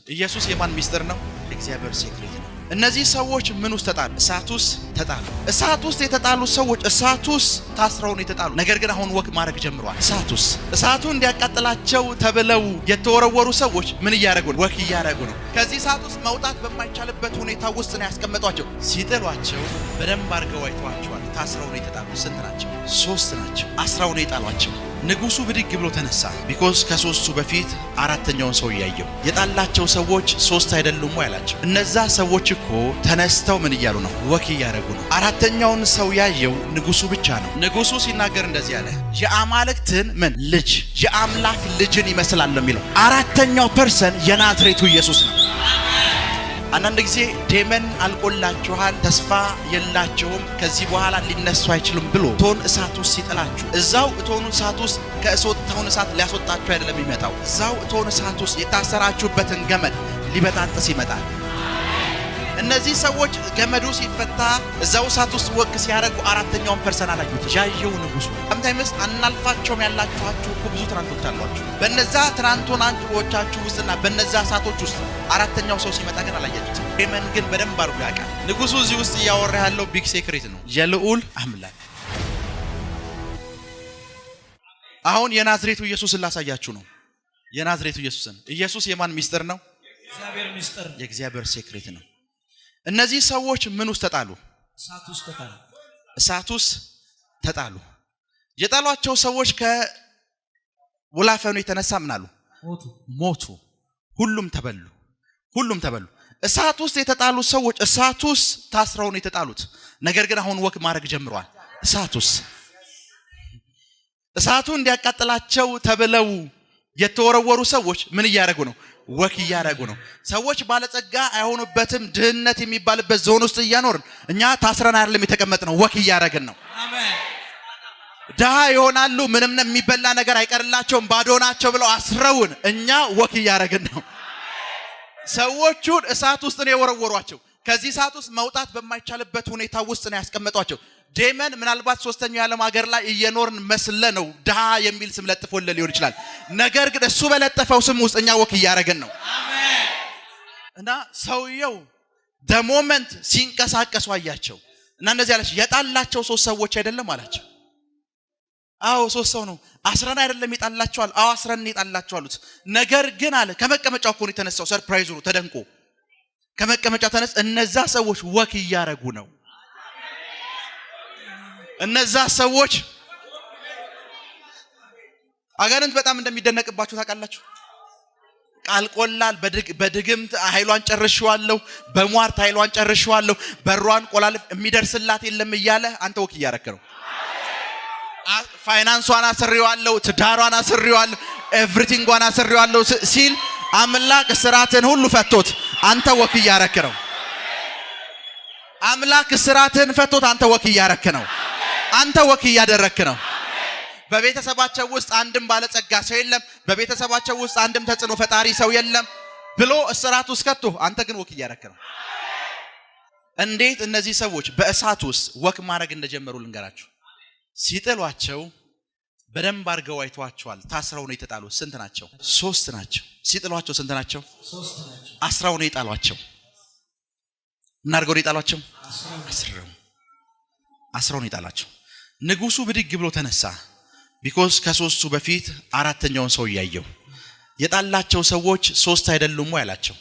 ኢየሱስ የማን ሚስጥር ነው? እግዚአብሔር ሴክሬት ነው። እነዚህ ሰዎች ምን ውስጥ ተጣሉ? እሳት ውስጥ ተጣሉ። እሳት ውስጥ የተጣሉ ሰዎች እሳት ውስጥ ታስረው ነው የተጣሉ። ነገር ግን አሁን ወክ ማድረግ ጀምረዋል። እሳት ውስጥ እሳቱ እንዲያቃጥላቸው ተብለው የተወረወሩ ሰዎች ምን እያደረጉ ነው? ወክ እያደረጉ ነው። ከዚህ እሳት ውስጥ መውጣት በማይቻልበት ሁኔታ ውስጥ ነው ያስቀመጧቸው። ሲጥሏቸው በደንብ አድርገው አይተዋቸዋል። ታስረው ነው የተጣሉ። ስንት ናቸው? 3 ናቸው። አስረው ነው የጣሏቸው። ንጉሱ ብድግ ብሎ ተነሳ። ቢኮዝ ከ3ቱ በፊት አራተኛውን ሰው ያየው። የጣላቸው ሰዎች 3 አይደሉም ወይ አላቸው። እነዛ ሰዎች እኮ ተነስተው ምን እያሉ ነው? ወክ እያደረጉ ነው። አራተኛውን ሰው ያየው ንጉሱ ብቻ ነው። ንጉሱ ሲናገር እንደዚህ አለ፣ የአማልክትን ምን ልጅ የአምላክ ልጅን ይመስላል ነው የሚለው። አራተኛው ፐርሰን የናዝሬቱ ኢየሱስ ነው። አንዳንድ ጊዜ ዴመን አልቆላችኋል፣ ተስፋ የላቸውም፣ ከዚህ በኋላ ሊነሱ አይችሉም ብሎ እቶን እሳት ውስጥ ሲጥላችሁ እዛው እቶኑ እሳት ውስጥ ከእቶን እሳት ሊያስወጣችሁ አይደለም የሚመጣው። እዛው እቶን እሳት ውስጥ የታሰራችሁበትን ገመድ ሊበጣጥስ ይመጣል። እነዚህ ሰዎች ገመዱ ሲፈታ እዛው እሳት ውስጥ ወክ ሲያደርጉ አራተኛውን ፐርሰን አላዩት። ያየው ንጉሱ sometimes አናልፋቸውም ያላችኋችሁ እኮ ብዙ ትራንቶች አሏችሁ። በነዛ ትራንቶቻችሁ ውስጥና በነዛ እሳቶች ውስጥ አራተኛው ሰው ሲመጣ ግን አላያችሁት። ዴመን ግን በደንብ አድርጎ ያውቃል። ንጉሱ እዚህ ውስጥ እያወራ ያለው ቢግ ሴክሬት ነው። የልዑል አምላክ አሁን የናዝሬቱ ኢየሱስን ላሳያችሁ ነው። የናዝሬቱ ኢየሱስ የማን ሚስጥር ነው? እግዚአብሔር ሚስጥር፣ የእግዚአብሔር ሴክሬት ነው። እነዚህ ሰዎች ምን ውስጥ ተጣሉ? እሳት ውስጥ ተጣሉ። የጣሏቸው ሰዎች ከወላፈኑ የተነሳ ምን አሉ? ሞቱ። ሁሉም ተበሉ። እሳት ውስጥ የተጣሉ ሰዎች እሳት ውስጥ ታስረው ነው የተጣሉት። ነገር ግን አሁን ወክ ማድረግ ጀምረዋል። እሳት ውስጥ እሳቱ እንዲያቃጥላቸው ተብለው የተወረወሩ ሰዎች ምን እያደረጉ ነው? ወክ እያደረጉ ነው። ሰዎች ባለጸጋ አይሆኑበትም። ድህነት የሚባልበት ዞን ውስጥ እያኖርን እኛ ታስረን አይደለም የተቀመጥነው፣ ወክ እያደረግን ነው። አሜን። ድሃ ይሆናሉ፣ ምንም የሚበላ ነገር አይቀርላቸውም፣ ባዶ ናቸው ብለው አስረውን፣ እኛ ወክ እያደረግን ነው። ሰዎቹን እሳት ውስጥ ነው የወረወሯቸው። ከዚህ እሳት ውስጥ መውጣት በማይቻልበት ሁኔታ ውስጥ ነው ያስቀመጧቸው። ዴመን ምናልባት 3ኛው የዓለም ሀገር ላይ እየኖርን መስለ ነው ድሃ የሚል ስም ለጥፎልን ሊሆን ይችላል። ነገር ግን እሱ በለጠፈው ስም ውስጥ እኛ ወክ እያደረግን ነው። አሜን። እና ሰውየው ደሞመንት ሲንቀሳቀሱ አያቸው እና እንደዚህ አላቸው፣ የጣላቸው 3 ሰዎች አይደለም አላቸው። አዎ 3 ሰው ነው። አስረን አይደለም ይጣላቸዋል። አዎ አስረን ይጣላቸዋል አሉት። ነገር ግን አለ ከመቀመጫው እኮ ነው የተነሳው። ሰርፕራይዙ ነው። ተደንቆ ከመቀመጫ ተነስ። እነዛ ሰዎች ወክ እያደረጉ ነው። እነዛ ሰዎች አጋንንት በጣም እንደሚደነቅባችሁ ታውቃላችሁ። ቃልቆላል በድግምት ኃይሏን ጨርሽዋለሁ፣ በሟርት ኃይሏን ጨርሽዋለሁ፣ በሯን ቆላልፍ የሚደርስላት የለም እያለ አንተ ወክ እያደረክ ነው። ፋይናንሷን አስሬዋለሁ፣ ትዳሯን አስሬዋለሁ፣ ኤቭሪቲንጓን አስሬዋለሁ ሲል አምላክ ስራትን ሁሉ ፈቶት አንተ ወክ እያደረክ ነው። አምላክ ስራትን ፈቶት አንተ ወክ እያደረክ ነው። አንተ ወክ እያደረክ ነው። በቤተሰባቸው ውስጥ አንድም ባለጸጋ ሰው የለም፣ በቤተሰባቸው ውስጥ አንድም ተጽዕኖ ፈጣሪ ሰው የለም ብሎ እስራት ውስጥ ከቶ አንተ ግን ወክ እያደረክ ነው። እንዴት እነዚህ ሰዎች በእሳት ውስጥ ወክ ማድረግ እንደጀመሩ ልንገራችሁ። ሲጥሏቸው በደንብ አድርገው አይተዋቸዋል። ታስረው ነው የተጣሉት። ስንት ናቸው? 3 ናቸው። ሲጥሏቸው ስንት ናቸው? 3 ናቸው። አስረው ነው የጣሏቸው። እናርገው ነው የጣሏቸው። አስረው ነው የጣሏቸው። ንጉሱ ብድግ ብሎ ተነሳ። ቢኮዝ ከ3ቱ በፊት አራተኛውን ሰው ያየው። የጣላቸው ሰዎች 3 አይደሉም ወይ አላቸው።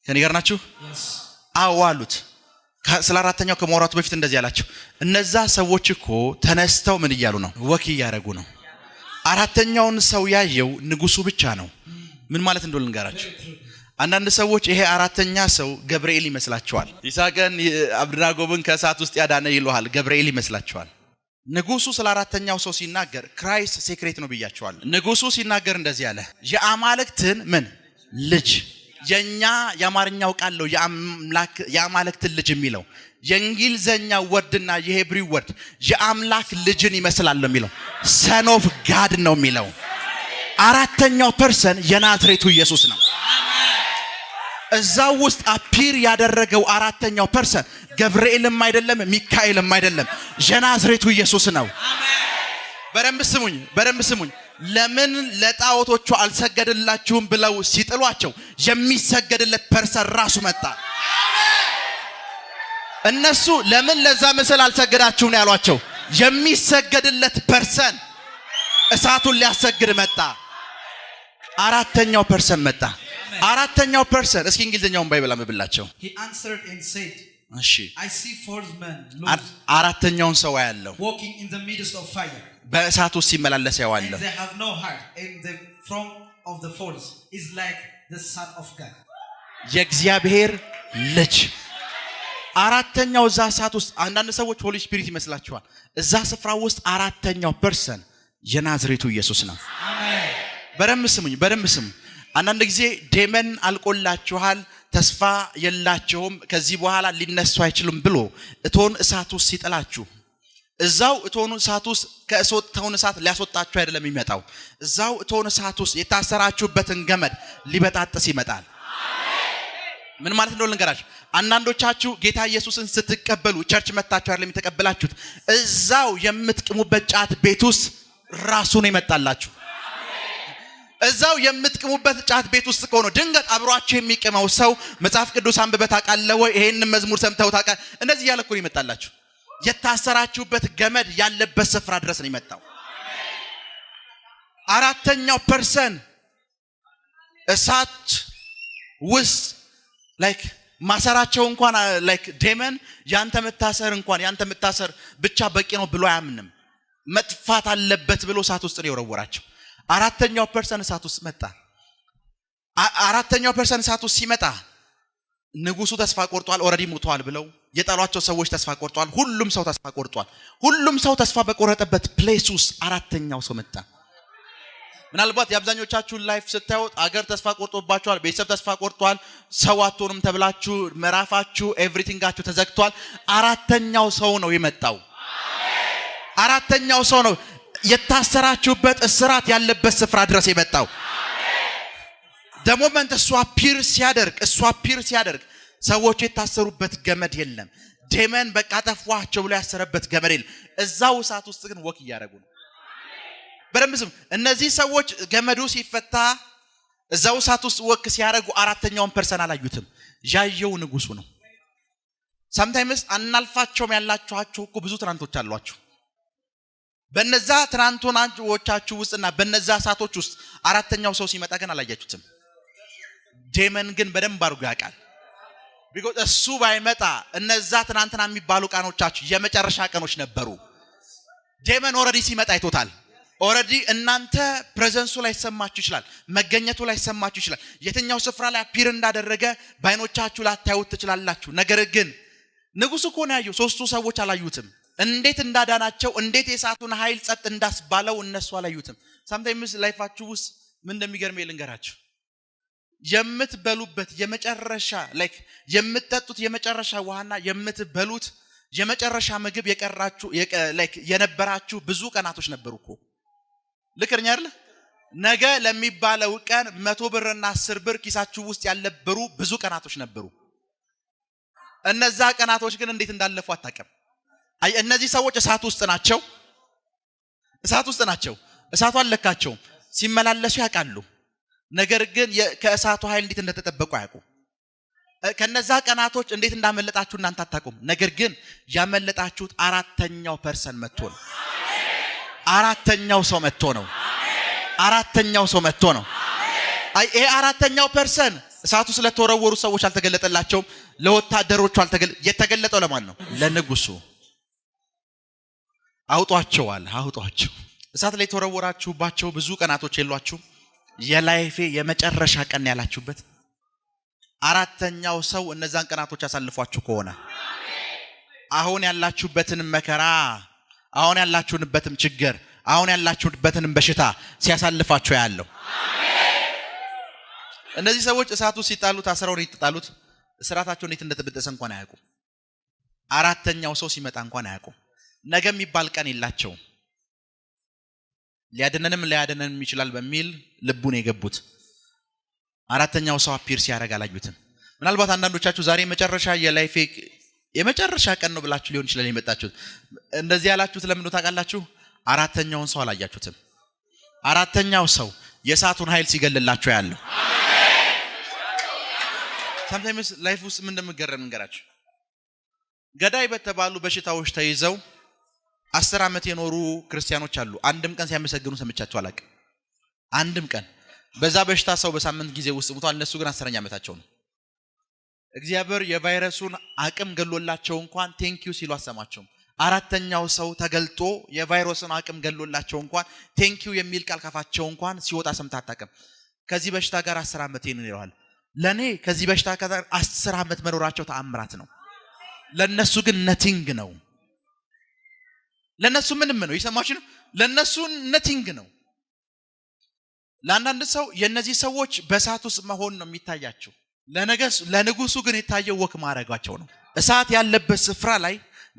ከኔ ጋር ናችሁ? አዎ አሉት። ስለ አራተኛው ከመውራቱ በፊት እንደዚህ አላቸው፣ እነዛ ሰዎች እኮ ተነስተው ምን እያሉ ነው? ወክ እያደረጉ ነው። አራተኛውን ሰው ያየው ንጉሱ ብቻ ነው። ምን ማለት እንደሆነ ልንገራችሁ። አንዳንድ ሰዎች ይሄ አራተኛ ሰው ገብርኤል ይመስላቸዋል። ይስሐቅን አብደናጎን ከእሳት ውስጥ ያዳነ ይሉሃል፣ ገብርኤል ይመስላቸዋል። ንጉሱ ስለ አራተኛው ሰው ሲናገር ክራይስት ሴክሬት ነው ብያቸዋል። ንጉሱ ሲናገር እንደዚህ አለ፣ የአማልክትን ምን ልጅ። የኛ የአማርኛው ቃል ነው የአማልክትን ልጅ የሚለው። የእንግሊዘኛው ወርድና የሄብሪው ወርድ የአምላክ ልጅን ይመስላል ነው የሚለው። ሰን ኦፍ ጋድ ነው የሚለው። አራተኛው ፐርሰን የናዝሬቱ ኢየሱስ ነው። እዛው ውስጥ አፒር ያደረገው አራተኛው ፐርሰን ገብርኤልም አይደለም፣ ሚካኤልም አይደለም፣ የናዝሬቱ ኢየሱስ ነው። በደንብ ስሙኝ። ለምን ለጣዖቶቹ አልሰገድላችሁም ብለው ሲጥሏቸው የሚሰገድለት ፐርሰን ራሱ መጣ። እነሱ ለምን ለዛ ምስል አልሰገዳችሁም ነው ያሏቸው። የሚሰገድለት ፐርሰን እሳቱን ሊያሰግድ መጣ። አራተኛው ፐርሰን መጣ። አራተኛው ፐርሰን እስኪ እንግሊዘኛውን ባይበላ መብላቸው። He answered and said, እሺ I see four men አራተኛውን ሰው ያለው walking in the midst of fire. በእሳት ውስጥ ሲመላለስ ያዋለው። And they have no heart, and the front of the fourth is like the Son of God. የእግዚአብሔር ልጅ አራተኛው እዛ እሳት ውስጥ አንዳንድ ሰዎች ሆሊ ስፒሪት ይመስላችኋል። እዛ ስፍራ ውስጥ አራተኛው ፐርሰን የናዝሬቱ ኢየሱስ ነው። አሜን። በደንብ ስሙኝ። አንዳንድ ጊዜ ዴመን አልቆላችኋል፣ ተስፋ የላቸውም፣ ከዚህ በኋላ ሊነሱ አይችሉም ብሎ እቶን እሳት ውስጥ ሲጥላችሁ እዛው እቶኑ እሳት ውስጥ ከእቶኑ እሳት ሊያስወጣችሁ አይደለም የሚመጣው። እዛው እቶኑ እሳት ውስጥ የታሰራችሁበትን ገመድ ሊበጣጥስ ይመጣል። ምን ማለት እንደሆነ ልንገራችሁ። አንዳንዶቻችሁ ጌታ ኢየሱስን ስትቀበሉ ቸርች መጣችሁ አይደለም የተቀበላችሁት፣ እዛው የምትቅሙበት ጫት ቤት ውስጥ ራሱ ነው ይመጣላችሁ። እዛው የምትቅሙበት ጫት ቤት ውስጥ ከሆነ ድንገት አብሯችሁ የሚቀመው ሰው መጽሐፍ ቅዱስ አንብበህ ታውቃለህ ወይ? ይሄንን መዝሙር ሰምተው ታውቃለህ? እንደዚህ ያለ እኮ ነው ይመጣላችሁ። የታሰራችሁበት ገመድ ያለበት ስፍራ ድረስ ነው ይመጣው። አራተኛው ፐርሰን እሳት ውስጥ ላይክ ማሰራቸው እንኳን ላይክ ዴመን ያንተ መታሰር ብቻ በቂ ነው ብሎ አያምንም። መጥፋት አለበት ብሎ እሳት ውስጥ ነው የወረወራቸው። አራተኛው ፐርሰን እሳት ውስጥ መጣ። አራተኛው ፐርሰን እሳት ውስጥ ሲመጣ ንጉሱ ተስፋ ቆርጧል፣ ኦሬዲ ሞቷል ብለው የጣሏቸው ሰዎች ተስፋ ቆርጧል። ሁሉም ሰው ተስፋ ቆርጧል። ሁሉም ሰው ተስፋ በቆረጠበት ፕሌስ ውስጥ አራተኛው ሰው መጣ። ምናልባት የአብዛኞቻችሁን ላይፍ ስታዩት አገር ተስፋ ቆርጦባችኋል፣ ቤተሰብ ተስፋ ቆርጧል፣ ሰው አትሆኑም ተብላችሁ ምዕራፋችሁ ኤቭሪቲንጋችሁ ተዘግቷል። አራተኛው ሰው ነው የመጣው። አራተኛው ሰው ነው የታሰራችሁበት እስራት ያለበት ስፍራ ድረስ የመጣው። ደሞመንት እሷ ፒር ሲያደርግ ሰዎች የታሰሩበት ገመድ የለም። ዴመን በቃ ጠፋቸው ብሎ ያሰረበት ገመድ የለም። እዛው እሳት ውስጥ ግን ወክ እያደረጉ ነው። በደምብ እነዚህ ሰዎች ገመዱ ሲፈታ እዛው እሳት ውስጥ ወክ ሲያደርጉ አራተኛውን ፐርሰን አላዩትም። ያየው ንጉሱ ነው። sometimes አናልፋቸውም ያላችኋቸው እኮ ብዙ ትናንቶች አሏችሁ። በነዛ ትናንቶቻችሁ ውስጥና በነዛ እሳቶች ውስጥ አራተኛው ሰው ሲመጣ ግን አላያችሁትም። ዴመን ግን በደንብ አድርጎ ያውቃል። because እሱ ባይመጣ እነዛ ትናንትና የሚባሉ ቀኖቻችሁ የመጨረሻ ቀኖች ነበሩ። ዴመን ኦሬዲ ሲመጣ አይቶታል። ኦሬዲ እናንተ ፕሬዘንሱ ላይ ሰማችሁ ይችላል፣ መገኘቱ ላይ ሰማችሁ ይችላል። የትኛው ስፍራ ላይ አፒር እንዳደረገ ባይኖቻችሁ ላታዩት ትችላላችሁ። ነገር ግን ንጉሱ እኮ ነው ያየው። ሶስቱ ሰዎች አላዩትም። እንዴት እንዳዳናቸው እንዴት የእሳቱን ኃይል ጸጥ እንዳስባለው እነሱ አላዩትም። sometimes ላይፋችሁ ውስጥ ምን እንደሚገርም ልንገራችሁ። የምትበሉበት የመጨረሻ ላይክ የምትጠጡት የመጨረሻ ውሃና የምትበሉት የመጨረሻ ምግብ የቀራችሁ ላይክ የነበራችሁ ብዙ ቀናቶች ነበሩኮ። ልክርኛ አይደል? ነገ ለሚባለው ቀን 100 ብርና 10 ብር ኪሳችሁ ውስጥ ያለበሩ ብዙ ቀናቶች ነበሩ። እነዛ ቀናቶች ግን እንዴት እንዳለፉ አታውቅም። እነዚህ ሰዎች እሳት ውስጥ ናቸው። እሳቱ አለካቸው ሲመላለሱ ያውቃሉ። ነገር ግን ከእሳቱ ኃይል እንዴት እንደተጠበቁ አያውቁ። ከነዛ ቀናቶች እንዴት እንዳመለጣችሁ እናንተ አታውቁም። ነገር ግን ያመለጣችሁት አራተኛው ፐርሰን መጥቶ ነው። አራተኛው ሰው መጥቶ ነው። ይሄ አራተኛው ፐርሰን እሳቱ ስለተወረወሩ ሰዎች አልተገለጠላቸውም። ለወታደሮቹ የተገለጠው ለማን ነው? ለንጉሱ። አውጧቸው። እሳት ላይ ተወረወራችሁባቸው ብዙ ቀናቶች የሏችሁ። የላይፌ የመጨረሻ ቀን ያላችሁበት አራተኛው ሰው እነዛን ቀናቶች ያሳልፏችሁ ከሆነ አሁን ያላችሁበትን መከራ፣ አሁን ያላችሁበትን ችግር፣ አሁን ያላችሁበትን በሽታ ሲያሳልፋችሁ ያለው እነዚህ ሰዎች እሳቱ ሲጣሉ ታስረው ይጣሉት እስራታቸው እንዴት እንደተበጠሰ እንኳን አያውቁም። አራተኛው ሰው ሲመጣ እንኳን አያውቁም። ነገ የሚባል ቀን የላቸውም። ሊያድነንም ይችላል በሚል ልቡን የገቡት አራተኛው ሰው አፒር ሲያደርግ አላዩትም። ምናልባት አንዳንዶቻችሁ ዛሬ መጨረሻ የላይፌ የመጨረሻ ቀን ነው ብላችሁ ሊሆን ይችላል የመጣችሁት። እንደዚህ ያላችሁት ለምን ነው ታውቃላችሁ? አራተኛውን ሰው አላያችሁትም። አራተኛው ሰው የእሳቱን ኃይል ሲገልላቸው ያለው sometimes life ውስጥ ምን እንደምገረም እንገራችሁ ገዳይ በተባሉ በሽታዎች ተይዘው 10 ዓመት የኖሩ ክርስቲያኖች አሉ አንድም ቀን ሲያመሰግኑ ሰምቻቸው አላውቅም አንድም ቀን በዛ በሽታ ሰው በሳምንት ጊዜ ውስጥ ሞቷል እነሱ ግን 10ኛ ዓመታቸው ነው እግዚአብሔር የቫይረሱን አቅም ገሎላቸው እንኳን ቴንኪዩ ሲሉ አሰማቸው አራተኛው ሰው ተገልጦ የቫይረሱን አቅም ገሎላቸው እንኳን ቴንኪዩ የሚል ቃል ካፋቸው እንኳን ሲወጣ ሰምታ አታውቅም ከዚህ በሽታ ጋር 10 ዓመት ይኖራል ለኔ ከዚህ በሽታ ጋር 10 ዓመት መኖራቸው ተአምራት ነው ለነሱ ግን ነቲንግ ነው ለነሱ ምንም ነው ይሰማችሁ ለነሱ ነቲንግ ነው ለአንዳንድ ሰው የነዚህ ሰዎች በእሳት ውስጥ መሆን ነው የሚታያቸው ለንጉሱ ግን የታየው ወክ ማረጋቸው ነው እሳት ያለበት ስፍራ ላይ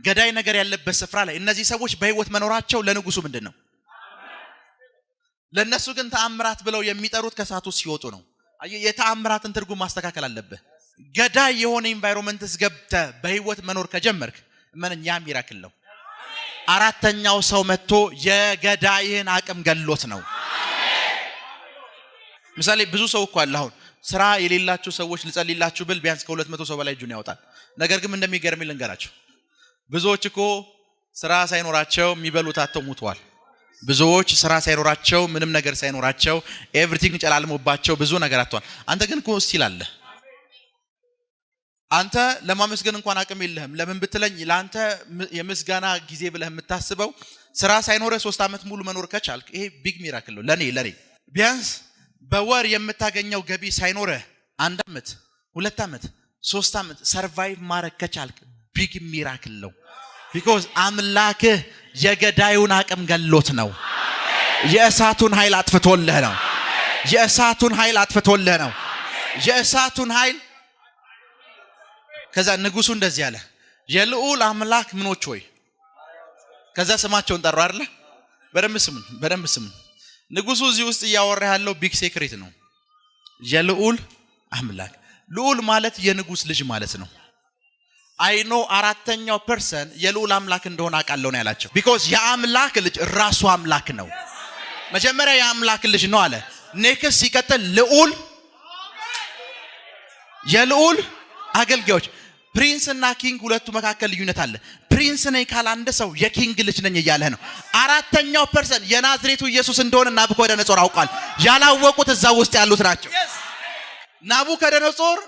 ገዳይ ነገር ያለበት ስፍራ ላይ እነዚህ ሰዎች በህይወት መኖራቸው ለንጉሱ ምንድነው ለነሱ ግን ተአምራት ብለው የሚጠሩት ከእሳቱ ሲወጡ ነው የተአምራትን ትርጉም ማስተካከል አለበት ገዳይ የሆነ ኢንቫይሮንመንትስ ገብተ በህይወት መኖር ከጀመርክ ምንኛ ሚራክል ነው አራተኛው ሰው መጥቶ የገዳይን አቅም ገሎት ነው ምሳሌ ብዙ ሰው እኮ አለ አሁን ስራ የሌላችሁ ሰዎች ልጸልይላችሁ ብል ቢያንስ ከ200 ሰው በላይ እጁን ያወጣል ነገር ግን እንደሚገርም ልንገራችሁ ብዙዎች እኮ ስራ ሳይኖራቸው የሚበሉት አጥተው ሞተዋል ብዙዎች ስራ ሳይኖራቸው ምንም ነገር ሳይኖራቸው ኤቭሪቲንግ ጨላልሞባቸው ብዙ ነገር አጥተዋል አንተ ግን እኮ ስቲል አለ አንተ ለማመስገን እንኳን አቅም የለህም ለምን ብትለኝ ለአንተ የምስጋና ጊዜ ብለህ የምታስበው ስራ ሳይኖረ 3 ዓመት ሙሉ መኖር ከቻልክ ይሄ ቢግ ሚራክል ነው ለኔ ቢያንስ በወር የምታገኘው ገቢ ሳይኖረ 1 ዓመት 2 ዓመት 3 ዓመት ሰርቫይቭ ማድረግ ከቻልክ ቢግ ሚራክል ነው because አምላክ የገዳዩን አቅም ገሎት ነው የእሳቱን ኃይል አጥፍቶልህ ነው የእሳቱን ኃይል ከዛ ንጉሱ እንደዚህ ያለ የልዑል አምላክ ምኖች ሆይ ከዛ ስማቸውን ጠሩ አይደለ በደንብ ስሙ ንጉሱ እዚህ ውስጥ ያወራ ያለው ቢግ ሴክሬት ነው የልዑል አምላክ ልዑል ማለት የንጉስ ልጅ ማለት ነው አይኖ አራተኛው ፐርሰን የልዑል አምላክ እንደሆነ አቃለው ነው ያላቸው because የአምላክ ልጅ ራሱ አምላክ ነው መጀመሪያ የአምላክ ልጅ ነው አለ ኔክስት ሲቀጥል ልዑል የልዑል አገልጋዮች ፕሪንስ እና ኪንግ ሁለቱ መካከል ልዩነት አለ ፕሪንስ ነኝ ካለ አንድ ሰው የኪንግ ልጅ ነኝ እያለ ነው አራተኛው ፐርሰን የናዝሬቱ ኢየሱስ እንደሆነ ናቡከደነጾር አውቋል ያላወቁት እዛ ውስጥ ያሉት ናቸው ናቡከደነጾር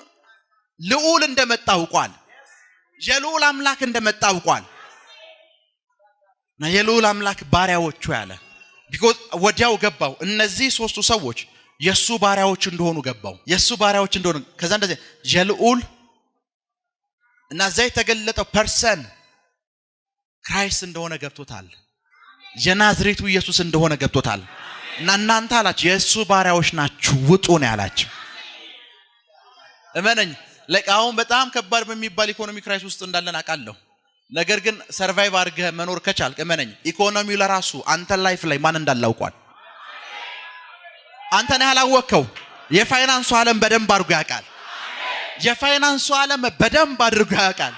ልዑል እንደመጣ አውቋል የልዑል አምላክ እንደመጣ አውቋል እና የልዑል አምላክ ባሪያዎቹ ያለ because ወዲያው ገባው እነዚህ ሶስቱ ሰዎች የሱ ባሪያዎች እንደሆኑ ገባው የሱ ባሪያዎች እንደሆኑ ከዛ እንደዚህ የልዑል እና ዘይ ተገለጠው ፐርሰን ክራይስት እንደሆነ ገብቶታል የናዝሬቱ ኢየሱስ እንደሆነ ገብቶታል እና እናንተ አላችሁ የሱ ባሪያዎች ናችሁ ውጡ ነው ያላችሁ እመነኝ ለቃውን በጣም ከባድ በሚባል ኢኮኖሚ ክራይስ ውስጥ እንዳለን አቃለሁ ነገር ግን ሰርቫይቭ አድርገህ መኖር ከቻልክ እመነኝ ኢኮኖሚው ለራሱ አንተ ላይፍ ላይ ማን እንዳላውቋል አንተ ነህ ያላወቀው የፋይናንሱ ዓለም በደንብ አድርጎ ያውቃል የፋይናንሱ ዓለም በደንብ አድርጎ ያውቃል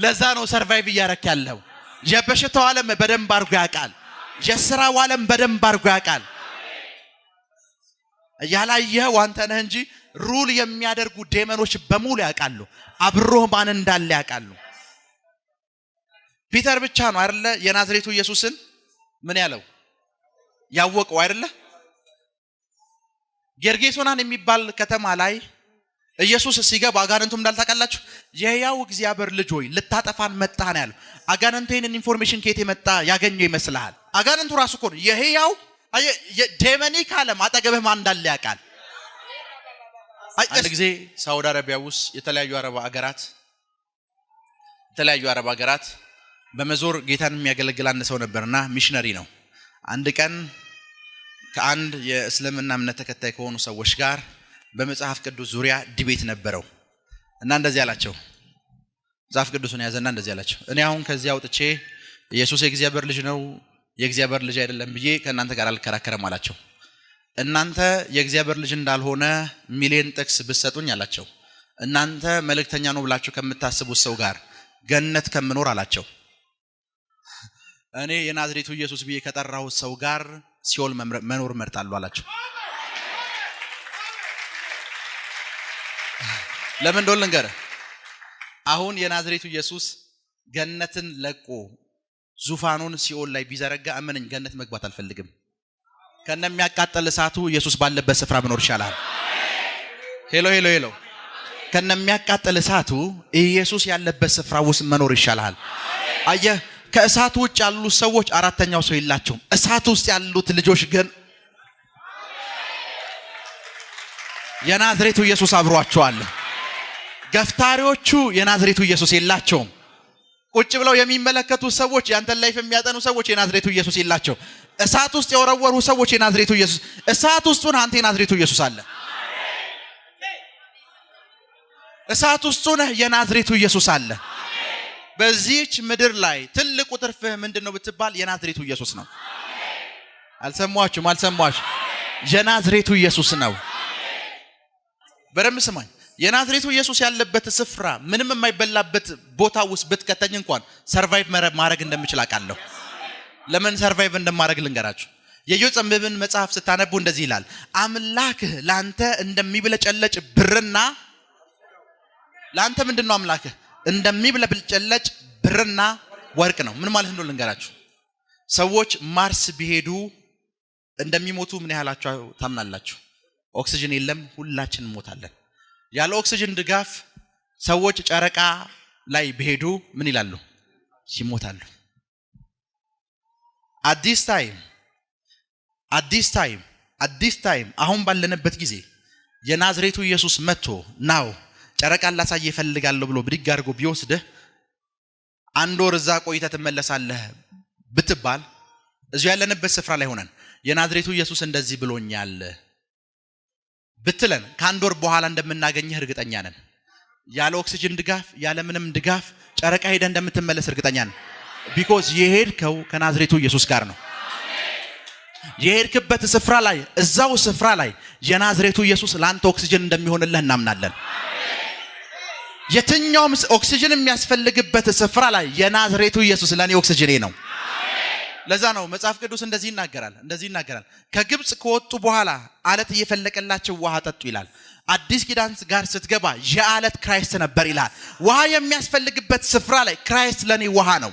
ለዛ ነው ሰርቫይቭ እያረክ ያለው የበሽታው ዓለም በደንብ አድርጎ ያውቃል የሥራው ዓለም በደንብ አድርጎ ያውቃል ያላየኸው አንተ ነህ እንጂ ሩል የሚያደርጉ ዴመኖች በሙሉ ያውቃሉ አብሮህ ማን እንዳለ ያውቃሉ ፒተር ብቻ ነው አይደለ የናዝሬቱ ኢየሱስን ምን ያለው ያወቀው አይደለ ጌርጌሶናን የሚባል ከተማ ላይ ኢየሱስ ሲገባ አጋንንቱ እንዳልታቀላችሁ የያው እግዚአብሔር ልጅ ሆይ ልታጠፋን መጣህ ነው ያለው አጋንንቱ ይሄንን ኢንፎርሜሽን ከየት መጣ ያገኘው ይመስልሃል አጋንንቱ ራሱ እኮ የያው ዴመኒክ ዓለም አጠገብህ ማን እንዳለ ያውቃል አንድ ጊዜ ሳውዲ አረቢያ ውስጥ የተለያዩ አረብ ሀገራት በመዞር ጌታን የሚያገለግል አንድ ሰው ነበርና ሚሽነሪ ነው አንድ ቀን ከአንድ የእስልምና እምነት ተከታይ ከሆኑ ሰዎች ጋር በመጽሐፍ ቅዱስ ዙሪያ ዲቤት ነበረው እና እንደዚህ አላቸው መጽሐፍ ቅዱስን ያዘና እንደዚህ አላቸው እኔ አሁን ከዚህ አውጥቼ ኢየሱስ የእግዚአብሔር ልጅ ነው የእግዚአብሔር ልጅ አይደለም ብዬ ከእናንተ ጋር አልከራከረም አላቸው እናንተ የእግዚአብሔር ልጅ እንዳልሆነ ሚሊዮን ጥቅስ ብትሰጡኝ አላቸው እናንተ መልእክተኛ ነው ብላችሁ ከምታስቡት ሰው ጋር ገነት ከምኖር አላቸው እኔ የናዝሬቱ ኢየሱስ ብዬ ከጠራሁት ሰው ጋር ሲኦል መኖር መርጣለሁ አላቸው። ለምን እንደሆነ ልንገርህ። አሁን የናዝሬቱ ኢየሱስ ገነትን ለቆ ዙፋኑን ሲኦል ላይ ቢዘረጋ እመነኝ ገነት መግባት አልፈልግም። ከነሚያቃጠል እሳቱ ኢየሱስ ባለበት ስፍራ መኖር ይሻላል። ሄሎ ሄሎ ሄሎ። ከነሚያቃጠል እሳቱ ኢየሱስ ያለበት ስፍራ ውስጥ መኖር ይሻላል። አየህ፣ ከእሳቱ ውጭ ያሉ ሰዎች አራተኛው ሰው የላቸውም። እሳቱ ውስጥ ያሉት ልጆች ግን የናዝሬቱ ኢየሱስ አብሯቸዋል። ገፍታሪዎቹ የናዝሬቱ ኢየሱስ የላቸውም። ቁጭ ብለው የሚመለከቱ ሰዎች፣ ያንተን ላይፍ የሚያጠኑ ሰዎች የናዝሬቱ ኢየሱስ የላቸው። እሳት ውስጥ የወረወሩ ሰዎች የናዝሬቱ ኢየሱስ፣ እሳት ውስጡን አንተ የናዝሬቱ ኢየሱስ አለ። እሳት ውስጡን የናዝሬቱ ኢየሱስ አለ። በዚህች ምድር ላይ ትልቁ ትርፍህ ምንድነው ብትባል የናዝሬቱ ኢየሱስ ነው። አልሰማችሁም? የናዝሬቱ ኢየሱስ ነው። በደንብ ስማኝ። የናዝሬቱ ኢየሱስ ያለበት ስፍራ ምንም የማይበላበት ቦታ ውስጥ ብትከተኝ እንኳን ሰርቫይቭ ማድረግ እንደምችል አውቃለሁ። ለምን ሰርቫይቭ እንደማድረግ ልንገራችሁ። የኢዮብ መጽሐፍ ስታነቡ እንደዚህ ይላል፣ አምላክህ ላንተ እንደሚብለጨለጭ ብርና ላንተ ምንድነው አምላክህ? እንደሚብለጨለጭ ብርና ወርቅ ነው። ምን ማለት እንደሆነ ልንገራችሁ። ሰዎች ማርስ ቢሄዱ እንደሚሞቱ ምን ያህላችሁ ታምናላችሁ? ኦክሲጅን የለም፣ ሁላችን እንሞታለን። ያለ ኦክሲጅን ድጋፍ ሰዎች ጨረቃ ላይ ቢሄዱ ምን ይላሉ? ይሞታሉ። አዲስ ታይም አሁን ባለንበት ጊዜ የናዝሬቱ ኢየሱስ መጥቶ ናው ጨረቃን ላሳይ ይፈልጋለሁ ብሎ ብድግ አድርጎ ቢወስድህ አንድ ወር እዛ ቆይተህ ትመለሳለህ ብትባል እዚሁ ያለንበት ስፍራ ላይ ሆነን የናዝሬቱ ኢየሱስ እንደዚህ ብሎኛል ብትለን ከአንድ ወር በኋላ እንደምናገኝህ እርግጠኛ ነን። ያለ ኦክሲጅን ድጋፍ ያለ ምንም ድጋፍ ጨረቃ ሄደህ እንደምትመለስ እርግጠኛ ነን። ቢኮዝ የሄድከው ከናዝሬቱ ኢየሱስ ጋር ነው። የሄድክበት ስፍራ ላይ እዛው ስፍራ ላይ የናዝሬቱ ኢየሱስ ላንተ ኦክሲጅን እንደሚሆንልህ እናምናለን። የትኛውም ኦክሲጅን የሚያስፈልግበት ስፍራ ላይ የናዝሬቱ ኢየሱስ ለኔ ኦክሲጅኔ ነው። ለዛ ነው መጽሐፍ ቅዱስ እንደዚህ ይናገራል። ከግብጽ ከወጡ በኋላ አለት እየፈለቀላቸው ውሃ ጠጡ ይላል። አዲስ ኪዳን ጋር ስትገባ የአለት ክራይስት ነበር ይላል። ውሃ የሚያስፈልግበት ስፍራ ላይ ክራይስት ለኔ ውሃ ነው።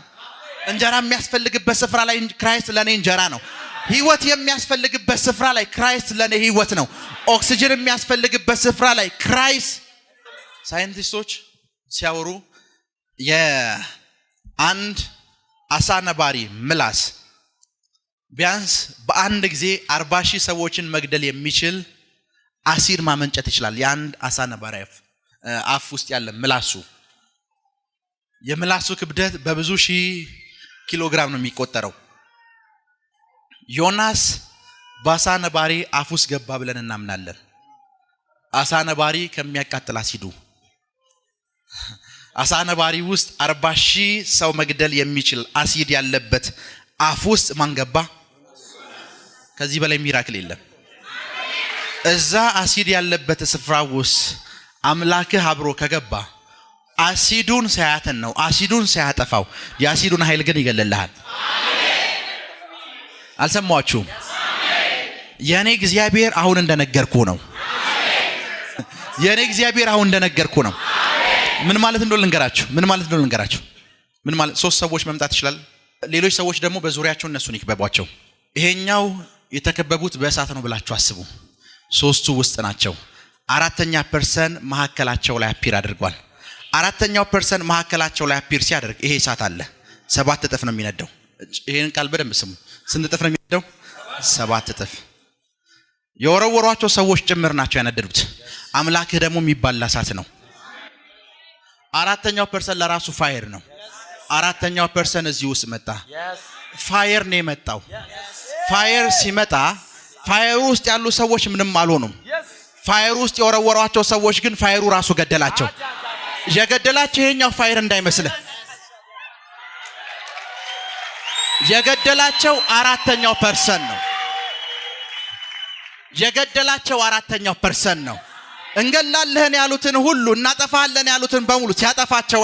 እንጀራ የሚያስፈልግበት ስፍራ ላይ ክራይስት ለኔ እንጀራ ነው። ህይወት የሚያስፈልግበት ስፍራ ላይ ክራይስት ለኔ ህይወት ነው። ኦክሲጅን የሚያስፈልግበት ስፍራ ላይ ክራይስት። ሳይንቲስቶች ሲያወሩ የአንድ አሳ ነባሪ ምላስ ቢያንስ በአንድ ጊዜ 40,000 ሰዎችን መግደል የሚችል አሲድ ማመንጨት ይችላል። የአንድ አሳ ነባሪ አፍ ውስጥ ያለ ምላሱ የምላሱ ክብደት በብዙ ሺህ ኪሎግራም ነው የሚቆጠረው። ዮናስ በአሳ ነባሪ አፍ ውስጥ ገባ ብለን እናምናለን። አሳ ነባሪ ከሚያቃጥል አሲዱ አሳ ነባሪ ውስጥ 40,000 ሰው መግደል የሚችል አሲድ ያለበት አፍ ውስጥ ማን ገባ? ከዚህ በላይ ሚራክል የለም። እዛ አሲድ ያለበት ስፍራ ውስጥ አምላክህ አብሮ ከገባ አሲዱን ሳያተን ነው፣ አሲዱን ሳያጠፋው የአሲዱን ኃይል ግን ይገለልሃል። አልሰማችሁም? የኔ እግዚአብሔር አሁን እንደነገርኩ ነው። የኔ እግዚአብሔር አሁን እንደነገርኩ ነው። ምን ማለት እንደሆነ ልንገራችሁ። ምን ማለት 3 ሰዎች መምጣት ይችላል። ሌሎች ሰዎች ደግሞ በዙሪያቸው እነሱን ይከበቧቸው። ይሄኛው የተከበቡት በእሳት ነው ብላችሁ አስቡ። 3ቱ ውስጥ ናቸው። 4ኛ ፐርሰን መሐከላቸው ላይ አፒር አድርጓል። 4ኛው ፐርሰን መሐከላቸው ላይ አፒር ሲያደርግ ይሄ እሳት አለ 7 እጥፍ ነው የሚነደው። ይሄን ቃል በደንብ ስሙ። ስንት እጥፍ ነው የሚነደው? 7 እጥፍ። የወረወሯቸው ሰዎች ጭምር ናቸው ያነደዱት። አምላክህ ደግሞ የሚባል እሳት ነው። 4ኛው ፐርሰን ለራሱ ፋየር ነው። 4ኛው ፐርሰን እዚህ ውስጥ መጣ። ፋየር ነው የመጣው። ፋየር ሲመጣ ፋየሩ ውስጥ ያሉ ሰዎች ምንም አልሆኑም። ፋየሩ ውስጥ የወረወሯቸው ሰዎች ግን ፋየሩ ራሱ ገደላቸው። የገደላቸው ይሄኛው ፋየር እንዳይመስልህ፣ የገደላቸው 4ኛው ፐርሰን ነው። የገደላቸው 4ኛው ፐርሰን ነው። እንገላለህን ያሉትን ሁሉ እናጠፋለን ያሉትን በሙሉ ሲያጠፋቸው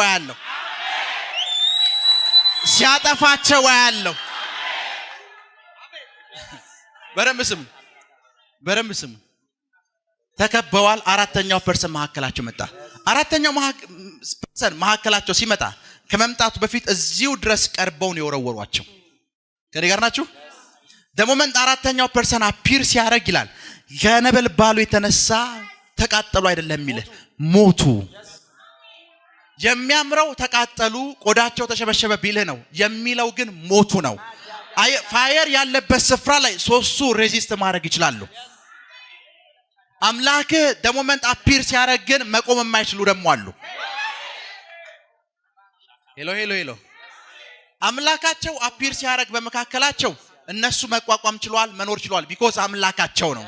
በደንብ ስሙ። ተከበዋል። አራተኛው ፐርሰን መሐከላቸው መጣ። አራተኛው ፐርሰን መሐከላቸው ሲመጣ ከመምጣቱ በፊት እዚሁ ድረስ ቀርበው ነው የወረወሯቸው። ከኔ ጋር ናችሁ? ደሞመንት አራተኛው ፐርሰን አፒር ሲያደርግ ይላል ከነበልባሉ የተነሳ ተቃጠሉ አይደለም የሚልህ ሞቱ። የሚያምረው ተቃጠሉ ቆዳቸው ተሸበሸበ ቢልህ ነው የሚለው ግን ሞቱ ነው። ፋየር ያለበት ስፍራ ላይ ሶስቱ ሬዚስት ማድረግ ይችላሉ። አምላክ ደሞመንት አፒር ሲያደርግ ግን መቆም የማይችሉ ደግሞ አሉ። ሄሎ አምላካቸው አፒር ሲያደርግ በመካከላቸው እነሱ መቋቋም ችሏል፣ መኖር ችሏል። ቢኮዝ አምላካቸው ነው።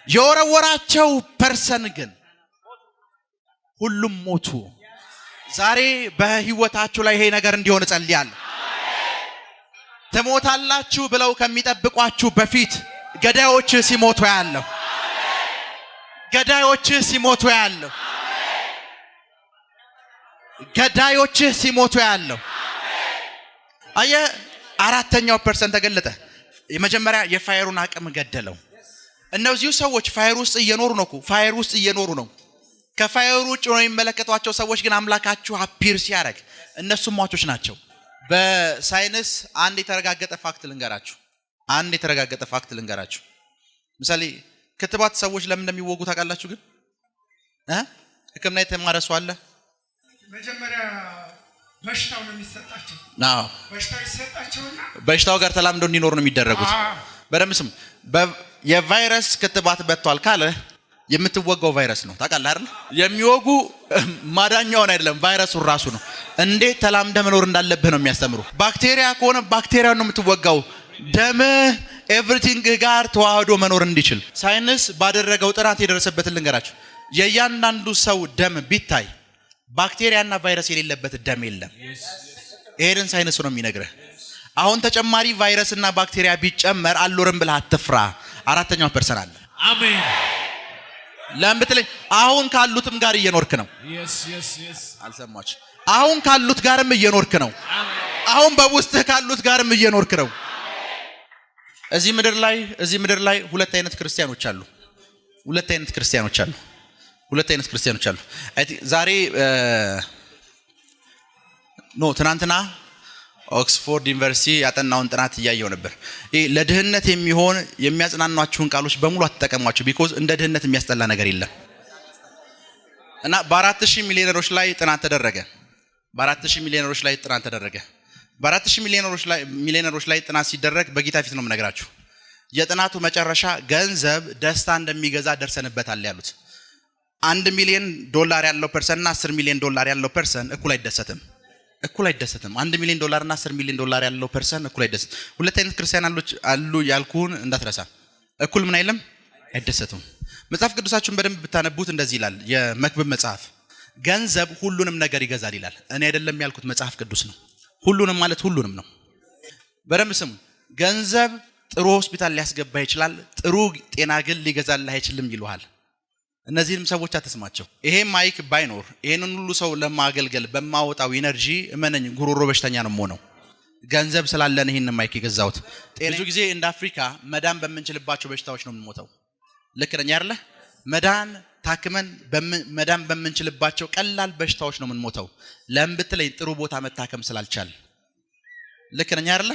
የወረወራቸው ፐርሰን ግን ሁሉም ሞቱ። ዛሬ በህይወታችሁ ላይ ይሄ ነገር እንዲሆን ጸልያለሁ። ትሞታላችሁ ብለው ከሚጠብቋችሁ በፊት ገዳዮች ሲሞቱ ያለው ገዳዮች ሲሞቱ ያለው ገዳዮች ሲሞቱ ያለው አየ አራተኛው ፐርሰን ተገለጠ። የመጀመሪያ የፋየሩን አቅም ገደለው። እነዚህ ሰዎች ፋየር ውስጥ እየኖሩ ነው። ፋየር ውስጥ እየኖሩ ነው። ከፋየሩ ውጭ ነው የሚመለከቷቸው ሰዎች ግን አምላካችሁ አፒር ሲያደርግ እነሱ ሟቾች ናቸው። በሳይንስ አንድ የተረጋገጠ ፋክት ልንገራችሁ። ምሳሌ ክትባት ሰዎች ለምን እንደሚወጉ ታውቃላችሁ? ግን ሕክምና የተማረ ሰው አለ? መጀመሪያ በሽታው ነው የሚሰጣቸው። በሽታው ይሰጣቸውና በሽታው ጋር ተላምደው እንዲኖሩ ነው የሚደረጉት። በደምብ ስም የቫይረስ ክትባት በቷል ካለ የምትወጋው ቫይረስ ነው። ታውቃለህ አይደል? የሚወጉ ማዳኛውን አይደለም ቫይረሱን ራሱ ነው። እንዴት ተላምደ መኖር እንዳለብህ ነው የሚያስተምሩ። ባክቴሪያ ከሆነ ባክቴሪያውን ነው የምትወጋው። ደም ኤቭሪቲንግ ጋር ተዋህዶ መኖር እንዲችል ሳይንስ ባደረገው ጥናት የደረሰበትን ልንገራችሁ። የእያንዳንዱ ሰው ደም ቢታይ ባክቴሪያና ቫይረስ የሌለበት ደም የለም። ይሄን ሳይንስ ነው የሚነግርህ። አሁን ተጨማሪ ቫይረስና ባክቴሪያ ቢጨመር አልኖርም ብለህ አትፍራ። አራተኛው ፐርሰን አለ። አሜን። ለምን ብትለኝ አሁን ካሉትም ጋር እየኖርክ ነው። አልሰማች? አሁን ካሉት ጋርም እየኖርክ ነው። አሁን በውስጥህ ካሉት ጋርም እየኖርክ ነው። እዚህ ምድር ላይ ሁለት አይነት ክርስቲያኖች አሉ። ዛሬ ትናንትና ኦክስፎርድ ዩኒቨርሲቲ ያጠናውን ጥናት እያየው ነበር። ለድህነት የሚሆን የሚያጽናኗችሁን ቃሎች በሙሉ አትጠቀሟቸው። ቢኮዝ እንደ ድህነት የሚያስጠላ ነገር የለም። እና በ4000 ሚሊዮነሮች ላይ ጥናት ተደረገ። በ4000 ሚሊዮነሮች ላይ ጥናት ሲደረግ በጌታ ፊት ነው የምነግራችሁ። የጥናቱ መጨረሻ ገንዘብ ደስታ እንደሚገዛ ደርሰንበታል ያሉት። $1 ሚሊዮን ያለው ፐርሰን እና $10 ሚሊዮን ያለው ፐርሰን እኩል አይደሰትም። $1 ሚሊዮን እና $10 ሚሊዮን ያለው ፐርሰን እኩል አይደሰትም። ሁለት አይነት ክርስቲያኖች አሉ ያልኩን እንዳትረሳ። እኩል ምን አይልም አይደሰቱም። መጽሐፍ ቅዱሳችሁን በደንብ ብታነቡት እንደዚህ ይላል። የመክብብ መጽሐፍ ገንዘብ ሁሉንም ነገር ይገዛል ይላል። እኔ አይደለም ያልኩት መጽሐፍ ቅዱስ ነው። ሁሉንም ማለት ሁሉንም ነው። በደንብ ስሙ። ገንዘብ ጥሩ ሆስፒታል ሊያስገባ ይችላል፣ ጥሩ ጤና ግን ሊገዛልህ አይችልም ይሉሃል። እነዚህንም ሰዎች አትስማቸው። ይሄ ማይክ ባይኖር ይሄንን ሁሉ ሰው ለማገልገል በማወጣው ኢነርጂ እመነኝ ጉሮሮ በሽተኛ ነው የምሆነው። ገንዘብ ስላለን ይሄንን ማይክ የገዛሁት። ብዙ ጊዜ እንደ አፍሪካ መዳን በምንችልባቸው በሽታዎች ነው የምንሞተው። ልክ ነኝ አይደለ? ታክመን መዳን በምንችልባቸው ቀላል በሽታዎች ነው የምንሞተው። ለምን ብትለኝ ጥሩ ቦታ መታከም ስላልቻል። ልክ ነኝ አይደለ?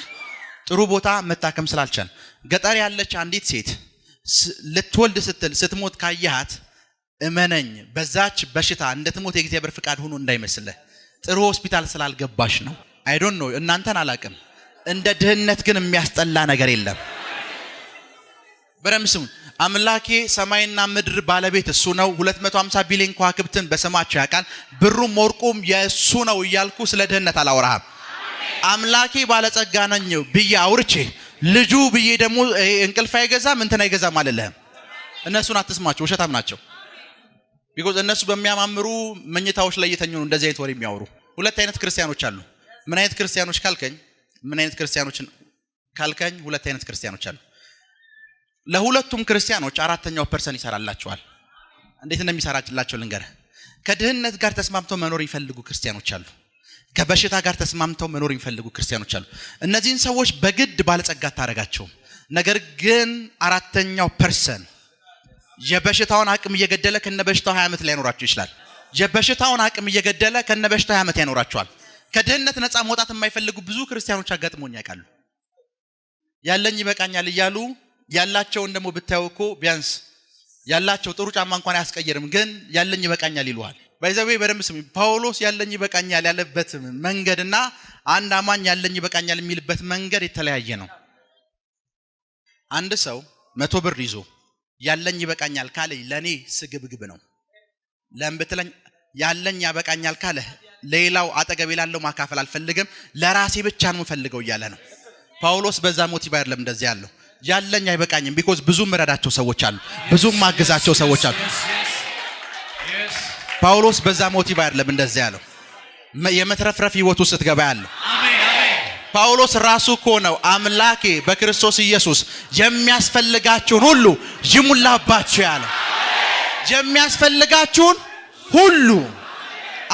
ጥሩ ቦታ መታከም ስላልቻል። ገጠር ያለች አንዲት ሴት ልትወልድ ስትሞት ካየሃት እመነኝ በዛች በሽታ እንደትሞት የእግዚአብሔር ፍቃድ ሆኖ እንዳይመስልህ። ጥሩ ሆስፒታል ስላልገባሽ ነው። አይ ዶንት ኖ እናንተን አላቅም። እንደ ድህነት ግን የሚያስጠላ ነገር የለም። በደምብ ስሙ። አምላኬ ሰማይና ምድር ባለቤት እሱ ነው። 250 ቢሊዮን ከዋክብትን በሰማቸው ያውቃል። ብሩም ወርቁም የእሱ ነው እያልኩ ስለ ድህነት አላወራህም። አምላኬ ባለጸጋ ነኝ ብዬ አውርቼ ልጁ ብዬ ደግሞ እንቅልፍ አይገዛም እንትን አይገዛም አልልህም። እነሱን አትስማቸው፣ ውሸታም ናቸው። ቢኮዝ እነሱ በሚያማምሩ መኝታዎች ላይ እየተኙ ነው እንደዚህ አይነት ወሬ የሚያወሩ። ሁለት አይነት ክርስቲያኖች አሉ። ምን አይነት ክርስቲያኖች ካልከኝ ሁለት አይነት ክርስቲያኖች አሉ። ለሁለቱም ክርስቲያኖች አራተኛው ፐርሰን ይሰራላቸዋል። እንዴት እንደሚሰራላቸው ልንገርህ። ከድህነት ጋር ተስማምተው መኖር የሚፈልጉ ክርስቲያኖች አሉ። ከበሽታ ጋር ተስማምተው መኖር የሚፈልጉ ክርስቲያኖች አሉ። እነዚህን ሰዎች በግድ ባለጸጋ አታረጋቸውም። ነገር ግን አራተኛው ፐርሰን የበሽታውን አቅም እየገደለ ከነበሽታው 20 ዓመት ላይ ያኖራችሁ ይችላል። የበሽታውን አቅም እየገደለ ከነበሽታው 20 ዓመት ያኖራችኋል። ከድህነት ነፃ መውጣት የማይፈልጉ ብዙ ክርስቲያኖች አጋጥሞኝ ያውቃሉ። ያለኝ ይበቃኛል እያሉ ያላቸውን ደግሞ ብታውቁ ቢያንስ ያላቸው ጥሩ ጫማ እንኳን ያስቀየርም ግን ያለኝ ይበቃኛል ይሉሃል። ባይዘዌ በደንብ ስሙ። ጳውሎስ ያለኝ ይበቃኛል ያለበት መንገድና አንድ አማኝ ያለኝ ይበቃኛል የሚልበት መንገድ የተለያየ ነው። አንድ ሰው 100 ብር ይዞ ያለኝ ይበቃኛል ካለ ለኔ ስግብግብ ነው። ለምን ብትለኝ ያለኝ ያበቃኛል ካለ ሌላው አጠገብ ይላለው ማካፈል አልፈልግም ለራሴ ብቻ ነው የምፈልገው እያለ ነው። ጳውሎስ በዛ ሞቲቭ አይደለም እንደዚህ ያለው። ያለኝ አይበቃኝም ቢኮዝ ብዙ መረዳቸው ሰዎች አሉ፣ ብዙ ማግዛቸው ሰዎች አሉ። ጳውሎስ በዛ ሞቲቭ አይደለም እንደዚህ ያለው። የመትረፍረፍ ህይወት ውስጥ ትገባ ያለው ጳውሎስ ራሱ እኮ ነው አምላኬ በክርስቶስ ኢየሱስ የሚያስፈልጋችሁን ሁሉ ይሙላባችሁ ያለው። የሚያስፈልጋችሁን ሁሉ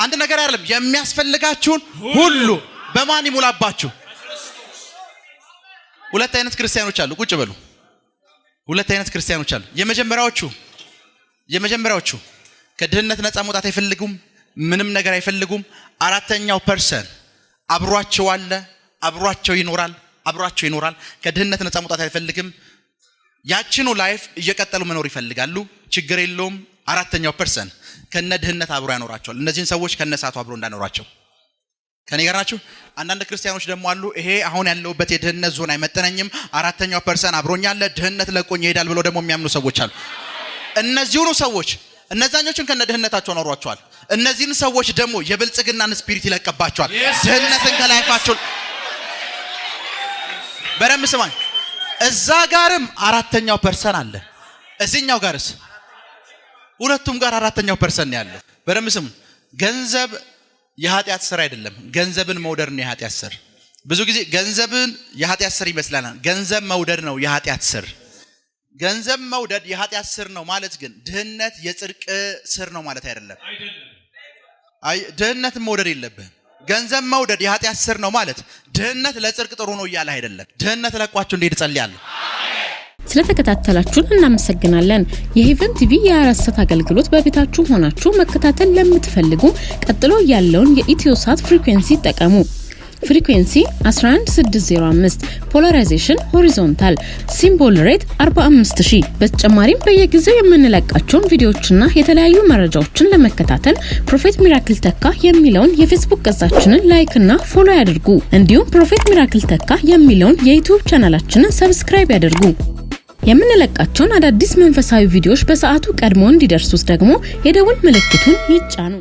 አንድ ነገር አይደለም፣ የሚያስፈልጋችሁን ሁሉ በማን ይሙላባችሁ? ሁለት አይነት ክርስቲያኖች አሉ። ቁጭ በሉ። ሁለት አይነት ክርስቲያኖች አሉ። የመጀመሪያዎቹ ከድህነት ነፃ መውጣት አይፈልጉም፣ ምንም ነገር አይፈልጉም። አራተኛው ፐርሰን አብሯቸው አለ፣ አብሯቸው ይኖራል። ከድህነት ነፃ መውጣት አይፈልግም። ያችኑ ላይፍ እየቀጠሉ መኖር ይፈልጋሉ። ችግር የለውም። አራተኛው ፐርሰን ከነ ድህነት አብሮ ያኖራቸዋል። እነዚህን ሰዎች ከነሳቱ አብሮ እንዳኖራቸው ከኔ ጋር ናችሁ። አንዳንድ ክርስቲያኖች ደግሞ አሉ ይሄ አሁን ያለውበት የድህነት ዞን አይመጠነኝም፣ አራተኛው ፐርሰን አብሮኛል፣ ድህነት ለቆኝ ይሄዳል ብለው ደግሞ የሚያምኑ ሰዎች አሉ። እነዚህኑ ሰዎች እነዛኞቹን ከነ ድህነታቸው አኖሯቸዋል። እነዚህን ሰዎች ደግሞ የብልጽግናን ስፒሪት ይለቀባቸዋል። ድህነትን ከላይፋቸው በደም ስማኝ። እዛ ጋርም አራተኛው ፐርሰን አለ፣ እዚህኛው ጋርስ ሁለቱም ጋር አራተኛው ፐርሰን ያለው። በደም ስሙ። ገንዘብ የኃጢአት ስር አይደለም፣ ገንዘብን መውደድ ነው የኃጢአት ስር። ብዙ ጊዜ ገንዘብን የኃጢአት ስር ይመስላል። ገንዘብ መውደድ ነው የኃጢአት ስር። ገንዘብ መውደድ የኃጢአት ስር ነው ማለት ግን ድህነት የጽድቅ ስር ነው ማለት አይደለም። ድህነትን መውደድ የለብህም። ገንዘብ መውደድ የኃጢአት ስር ነው ማለት ድህነት ለጽድቅ ጥሩ ነው እያለ አይደለም። ድህነት ለቋችሁ እንዴት ጸልያለሁ። ስለተከታተላችሁን እናመሰግናለን። የሄቨን ቲቪ የ24 አገልግሎት በቤታችሁ ሆናችሁ መከታተል ለምትፈልጉ ቀጥሎ ያለውን የኢትዮሳት ፍሪኩዌንሲ ተጠቀሙ። ፍሪኩዌንሲ 11605፣ ፖላራይዜሽን ሆሪዞንታል፣ ሲምቦል ሬት 45000። በተጨማሪም በየጊዜው የምንለቃቸውን ቪዲዮዎችና የተለያዩ መረጃዎችን ለመከታተል ፕሮፌት ሚራክል ተካ የሚለውን የፌስቡክ ገጻችንን ላይክ እና ፎሎ ያድርጉ። እንዲሁም ፕሮፌት ሚራክል ተካ የሚለውን የዩቲዩብ ቻናላችንን ሰብስክራይብ ያድርጉ። የምንለቃቸውን አዳዲስ መንፈሳዊ ቪዲዮዎች በሰዓቱ ቀድሞ እንዲደርሱት ደግሞ የደወል ምልክቱን ይጫኑ።